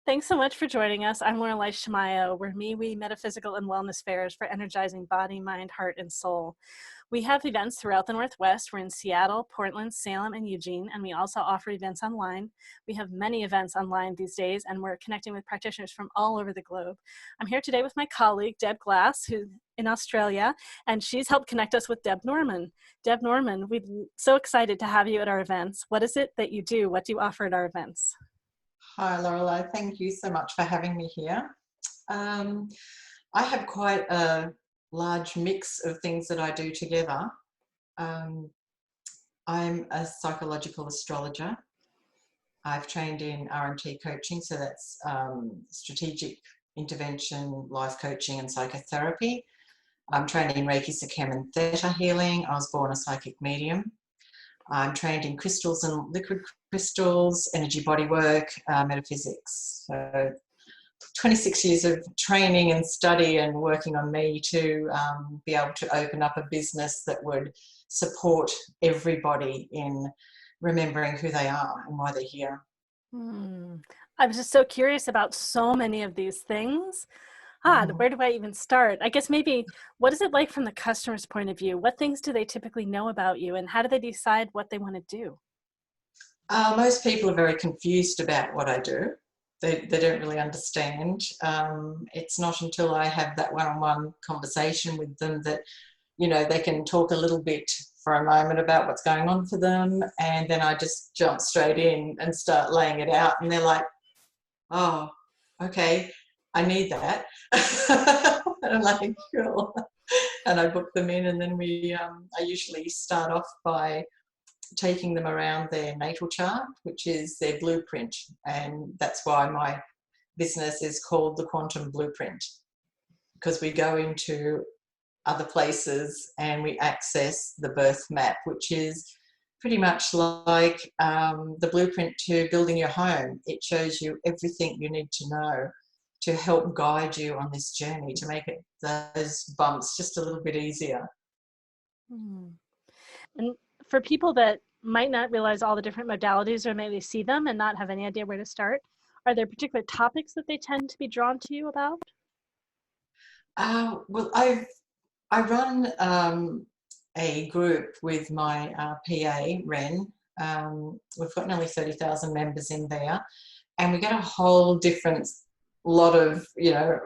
Thanks so much for joining us. I'm Lorelei Shamayo. We're Metaphysical and Wellness Fairs for energizing body, mind, heart, and soul. We have events throughout the Northwest. We're in Seattle, Portland, Salem, and Eugene, and we also offer events online. We have many events online these days, and we're connecting with practitioners from all over the globe. I'm here today with my colleague, Deb Glass, who's in Australia, and she's helped connect us with Deb Norman. Deb Norman, we're so excited to have you at our events. What is it that you do? What do you offer at our events? Hi, Lorelei. Thank you so much for having me here. I have quite a large mix of things that I do together. I'm a psychological astrologer. I've trained in R&T coaching, so that's strategic intervention, life coaching, and psychotherapy. I'm trained in Reiki, Sikhem, and Theta healing. I was born a psychic medium. I'm trained in crystals and liquid crystals, energy bodywork, metaphysics. So 26 years of training and study and working on me to be able to open up a business that would support everybody in remembering who they are and why they're here. I was just so curious about so many of these things. Where do I even start? I guess maybe, what is it like from the customer's point of view? What things do they typically know about you, and how do they decide what they want to do? Most people are very confused about what I do. They don't really understand. It's not until I have that one-on-one conversation with them that, you know, they can talk a little bit for a moment about what's going on for them, and then I just jump straight in and start laying it out, and they're like, oh, okay, I need that. And I'm like, cool. And I book them in, and then I usually start off by taking them around their natal chart, which is their blueprint. And that's why my business is called the Quantum Blueprint, because we go into other places and we access the birth map, which is pretty much like the blueprint to building your home. It shows you everything you need to know to help guide you on this journey, to make those bumps just a little bit easier. And for people that might not realize all the different modalities, or maybe see them and not have any idea where to start, are there particular topics that they tend to be drawn to you about? Well, I run a group with my PA, Ren. We've got nearly 30,000 members in there, and we get a whole different lot of, you know,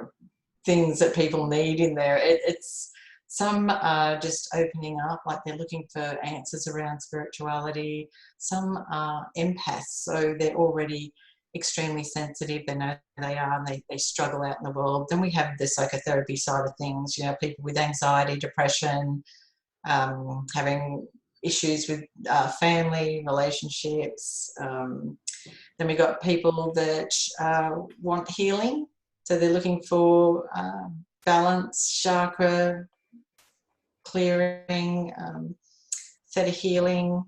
things that people need in there. It's some are just opening up, like they're looking for answers around spirituality. Some are empaths, so they're already extremely sensitive. They know who they are, and they struggle out in the world. Then we have the psychotherapy side of things, you know, people with anxiety, depression, having issues with family, relationships. Then we got people that want healing, so they're looking for balance, chakra clearing, theta healing.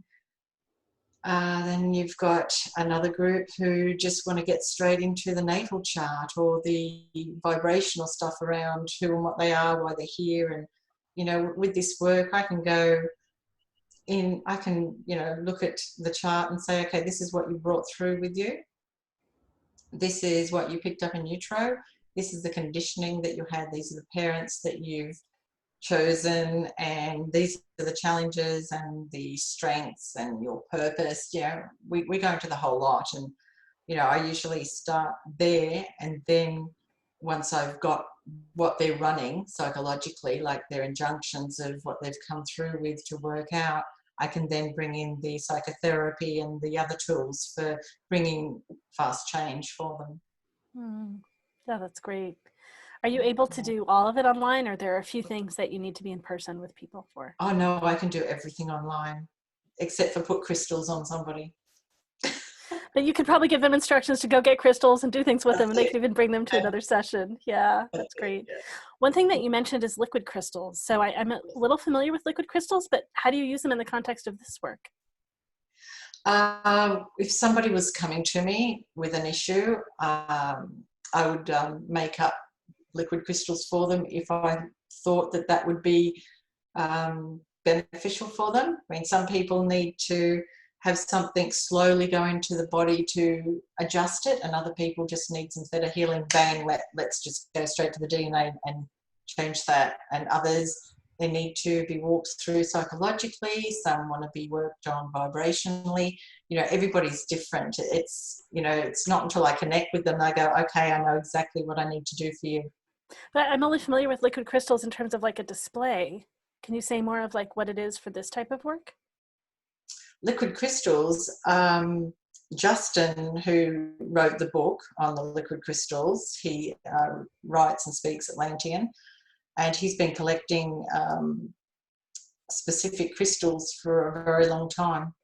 Then you've got another group who just want to get straight into the natal chart, or the vibrational stuff around who and what they are, why they're here. And, you know, with this work, I can go in, I can, you know, look at the chart and say, okay, this is what you brought through with you. This is what you picked up in utero. This is the conditioning that you had. These are the parents that you've chosen, and these are the challenges and the strengths and your purpose. You know, we go into the whole lot. And, you know, I usually start there, and then once I've got what they're running psychologically, like their injunctions of what they've come through with to work out, I can then bring in the psychotherapy and the other tools for bringing fast change for them. Yeah, that's great. Are you able to do all of it online, or there are a few things that you need to be in person with people for? Oh no, I can do everything online, except for put crystals on somebody. But you could probably give them instructions to go get crystals and do things with them, and they could even bring them to another session. Yeah, that's great. Yeah. One thing that you mentioned is liquid crystals. So I'm a little familiar with liquid crystals, but how do you use them in the context of this work? If somebody was coming to me with an issue, I would make up liquid crystals for them if I thought that that would be beneficial for them. I mean, some people need to have something slowly go into the body to adjust it, and other people just need some better healing. Bang, let's just go straight to the DNA and change that. And others, they need to be walked through psychologically. Some want to be worked on vibrationally. Everybody's different. It's not until I connect with them, I go, okay, I know exactly what I need to do for you. But I'm only familiar with liquid crystals in terms of like a display. Can you say more of like what it is for this type of work? Liquid crystals, Justin, who wrote the book on the liquid crystals, he writes and speaks Atlantean, and he's been collecting specific crystals for a very long time.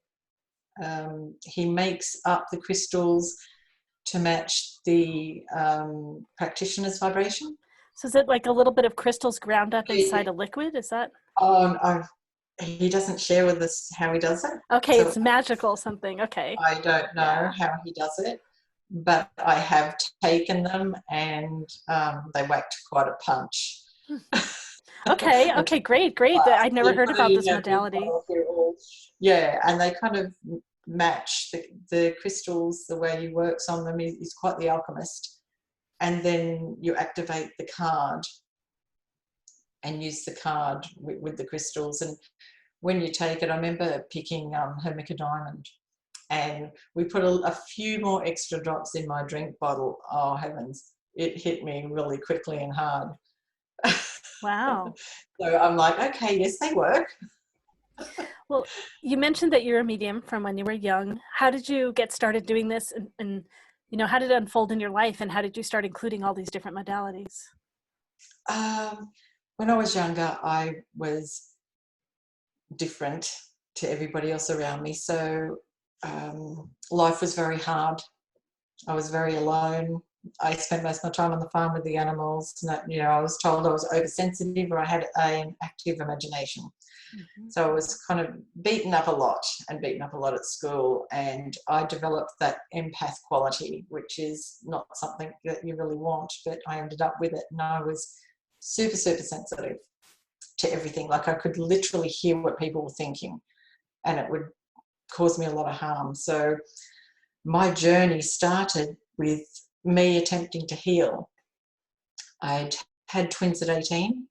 He makes up the crystals to match the practitioner's vibration. So is it like a little bit of crystals ground up inside a liquid? Is that? He doesn't share with us how he does it. Okay, so it's magical something. Okay. I don't know how he does it, but I have taken them, and they whacked quite a punch. Okay, great. I'd never heard about this modality. Yeah, and they kind of match the crystals. The way he works on them, he's quite the alchemist. And then you activate the card and use the card with the crystals. And when you take it, I remember picking Hermica Diamond, and we put a few more extra drops in my drink bottle. Oh heavens, it hit me really quickly and hard. Wow. So I'm like, okay, yes, they work. Well, you mentioned that you're a medium from when you were young. How did you get started doing this, and how did it unfold in your life, and how did you start including all these different modalities? When I was younger, I was different to everybody else around me. So life was very hard. I was very alone. I spent most of my time on the farm with the animals. I was told I was oversensitive, or I had an active imagination. Mm-hmm. So I was kind of beaten up a lot at school, and I developed that empath quality, which is not something that you really want, but I ended up with it, and I was super, super sensitive to everything. Like, I could literally hear what people were thinking, and it would cause me a lot of harm. So my journey started with me attempting to heal. I'd had twins at 18.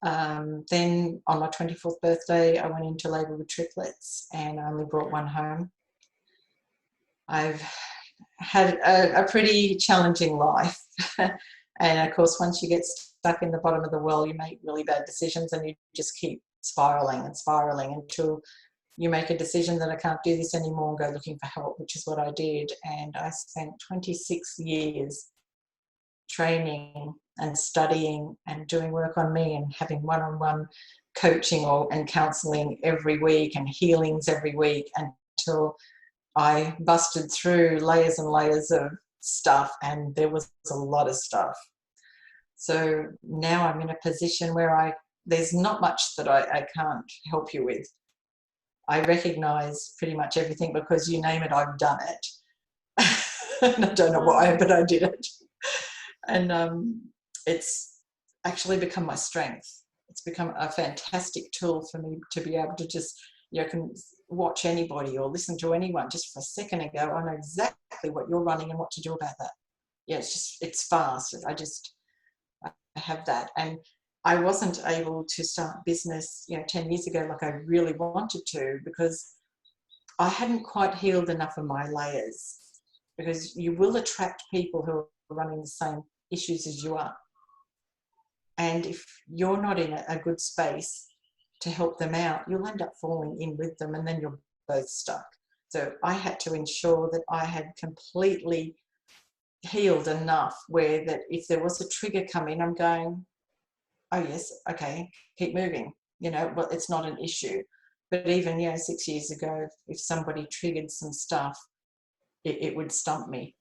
Then on my 24th birthday, I went into labour with triplets, and I only brought one home. I've had a pretty challenging life. And of course, once you get stuck in the bottom of the well, you make really bad decisions, and you just keep spiralling and spiralling until you make a decision that I can't do this anymore and go looking for help, which is what I did. And I spent 26 years training and studying and doing work on me, and having one-on-one coaching and counselling every week, and healings every week, until I busted through layers and layers of stuff, and there was a lot of stuff. So now I'm in a position where there's not much that I can't help you with. I recognise pretty much everything, because you name it, I've done it. And I don't know why, but I did it. And it's actually become my strength. It's become a fantastic tool for me to be able to just, can watch anybody or listen to anyone just for a second and go, I know exactly what you're running and what to do about that. Yeah, it's fast. I have that. And I wasn't able to start business, 10 years ago like I really wanted to, because I hadn't quite healed enough of my layers. Because you will attract people who are running the same issues as you are. And if you're not in a good space to help them out, you'll end up falling in with them, and then you're both stuck. So I had to ensure that I had completely healed enough where that if there was a trigger coming, I'm going, oh yes, okay, keep moving. Well, it's not an issue. But even 6 years ago, if somebody triggered some stuff, it would stump me.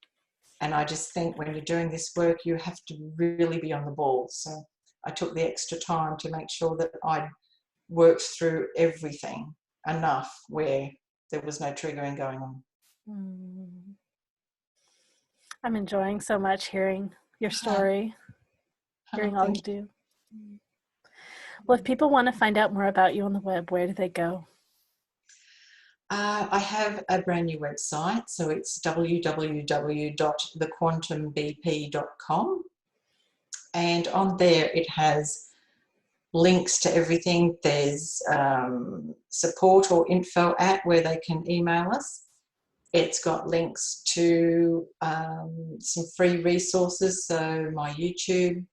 And I just think when you're doing this work, you have to really be on the ball. So I took the extra time to make sure that I'd worked through everything enough where there was no triggering going on. I'm enjoying so much hearing your story, hearing all you do. Well, if people want to find out more about you on the web, where do they go? I have a brand new website, so it's www.thequantumbp.com, and on there it has links to everything. There's support or info at where they can email us. It's got links to some free resources, so my YouTube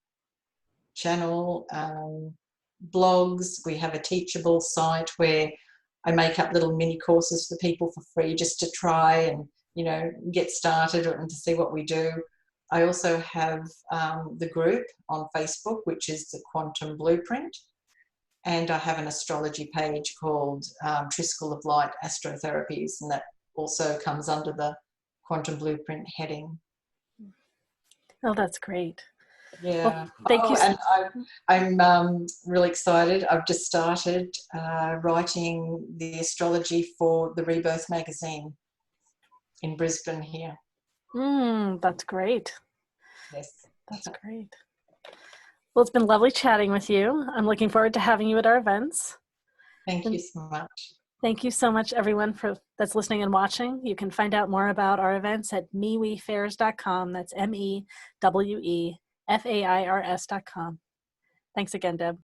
channel, blogs. We have a teachable site where I make up little mini courses for people for free just to try and, you know, get started and to see what we do. I also have the group on Facebook, which is the Quantum Blueprint. And I have an astrology page called Triskel of Light Astrotherapies, and that also comes under the Quantum Blueprint heading. Oh, that's great. Yeah. Well, thank you. And I'm really excited. I've just started writing the astrology for the Rebirth magazine in Brisbane here. That's great. Yes. That's great. Well, it's been lovely chatting with you. I'm looking forward to having you at our events. Thank you so much. Thank you so much, everyone, that's listening and watching. You can find out more about our events at MeWeFairs.com. That's MEWEFAIRS.com. Thanks again, Deb.